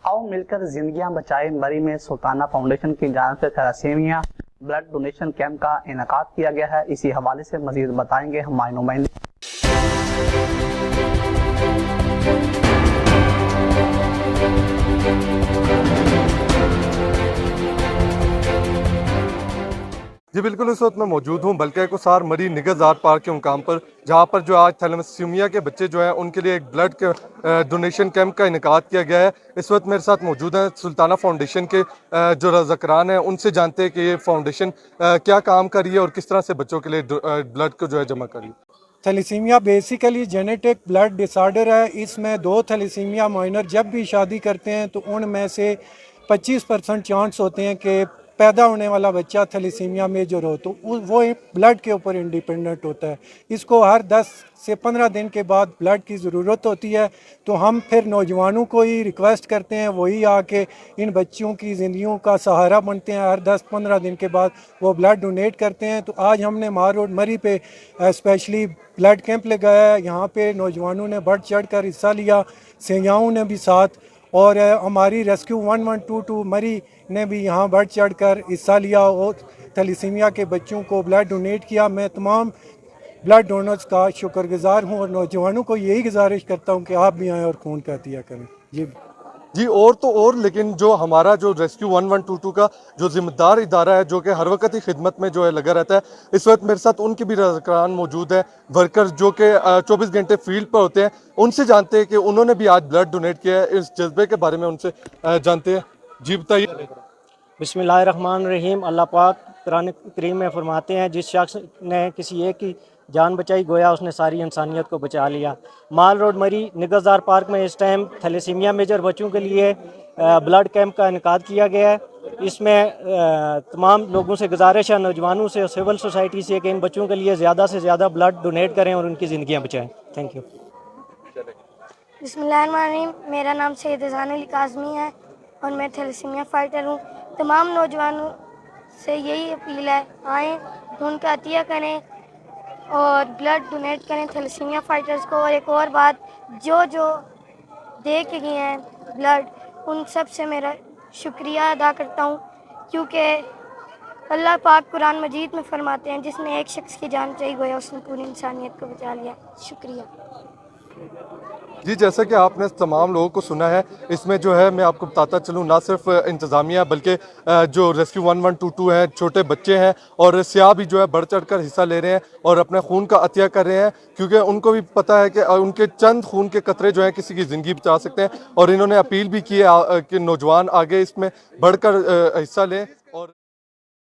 आओ मिलकर जिंदगियां बचाए मरी में सुल्ताना फाउंडेशन की जानिब से थैलेसीमिया ब्लड डोनेशन कैंप का इनेकाद किया गया है। इसी हवाले से मजीद बताएंगे हमारे नुमाइंदे। जी बिल्कुल, इस वक्त मैं मौजूद हूँ बल्कि कुसार मरी निगहजार पार्क के मुकाम पर, जहाँ पर जो आज थैलेसीमिया के बच्चे जो हैं उनके लिए एक ब्लड के डोनेशन कैंप का इनेकाद किया गया है। इस वक्त मेरे साथ मौजूद हैं सुल्ताना फाउंडेशन के जो रज़ाकरान हैं, उनसे जानते हैं कि ये फाउंडेशन क्या काम कर रही है और किस तरह से बच्चों के लिए ब्लड को जो है जमा कर रही है। Thalassaemia basically genetic blood disorder है। इसमें 2 थैलेसीमिया माइनर जब भी शादी करते हैं तो उनमें से 25% चांस होते हैं कि पैदा होने वाला बच्चा थैलेसीमिया मेजर हो, तो वो ब्लड के ऊपर इंडिपेंडेंट होता है। इसको हर 10 से 15 दिन के बाद ब्लड की ज़रूरत होती है। तो हम फिर नौजवानों को ही रिक्वेस्ट करते हैं, वही आके इन बच्चों की ज़िंदगियों का सहारा बनते हैं। हर 10-15 दिन के बाद वो ब्लड डोनेट करते हैं। तो आज हमने मार रोड मरी पे स्पेशली ब्लड कैंप लगाया है। यहाँ पे नौजवानों ने बढ़ चढ़ कर हिस्सा लिया, सयाओं ने भी साथ, और हमारी रेस्क्यू 1122 मरी ने भी यहाँ बढ़ चढ़ कर हिस्सा लिया और थैलेसीमिया के बच्चों को ब्लड डोनेट किया। मैं तमाम ब्लड डोनर्स का शुक्रगुजार हूँ और नौजवानों को यही गुजारिश करता हूँ कि आप भी आएँ और खून का अतिया करें। जी और तो और, लेकिन जो हमारा जो रेस्क्यू 1122 का जो जिम्मेदार इदारा है, जो कि हर वक्त ही खिदमत में जो है लगा रहता है, इस वक्त मेरे साथ उनके भी रज़ाकरान मौजूद है, वर्कर्स जो कि 24 घंटे फील्ड पर होते हैं। उनसे जानते हैं कि उन्होंने भी आज ब्लड डोनेट किया है। इस जज्बे के बारे में उनसे जानते हैं। जी बताइए। बिस्मिल्लाहिर्रहमानिर्रहीम। अल्लाह पाक कुरान करीम में फरमाते हैं, जिस शख्स ने किसी एक की जान बचाई गोया उसने सारी इंसानियत को बचा लिया। माल रोड मरी निगहजार पार्क में इस टाइम थैलेसीमिया मेजर बच्चों के लिए ब्लड कैंप का इनेकाद किया गया है। इसमें तमाम लोगों से गुजारिश है, नौजवानों से और सिविल सोसाइटी से, कि इन बच्चों के लिए ज़्यादा से ज़्यादा ब्लड डोनेट करें और उनकी ज़िंदगियाँ बचाएँ। Thank you. बिस्मिल्लाहिर्रहमानिर्रहीम। मेरा नाम सैयद अज़ान अली काज़मी है और मैं थैलेसीमिया फ़ाइटर हूँ। तमाम नौजवानों से यही अपील है, आएँ, खून का अतिया करें और ब्लड डोनेट करें थैलेसीमिया फ़ाइटर्स को। और एक और बात, जो दे के गए हैं ब्लड, उन सब से मेरा शुक्रिया अदा करता हूँ, क्योंकि अल्लाह पाक कुरान मजीद में फरमाते हैं, जिसने एक शख्स की जान चाहिए गोया उसने पूरी इंसानियत को बचा लिया। शुक्रिया। जी जैसा कि आपने तमाम लोगों को सुना है, इसमें जो है मैं आपको बताता चलूँ, ना सिर्फ इंतज़ामिया बल्कि जो रेस्क्यू 1122 हैं, छोटे बच्चे हैं और सियाह भी जो है बढ़ चढ़ कर हिस्सा ले रहे हैं और अपने खून का अतिया कर रहे हैं, क्योंकि उनको भी पता है कि उनके चंद खून के कतरे जो हैं किसी की ज़िंदगी बचा सकते हैं। और इन्होंने अपील भी की है कि नौजवान आगे इसमें बढ़कर हिस्सा लें। और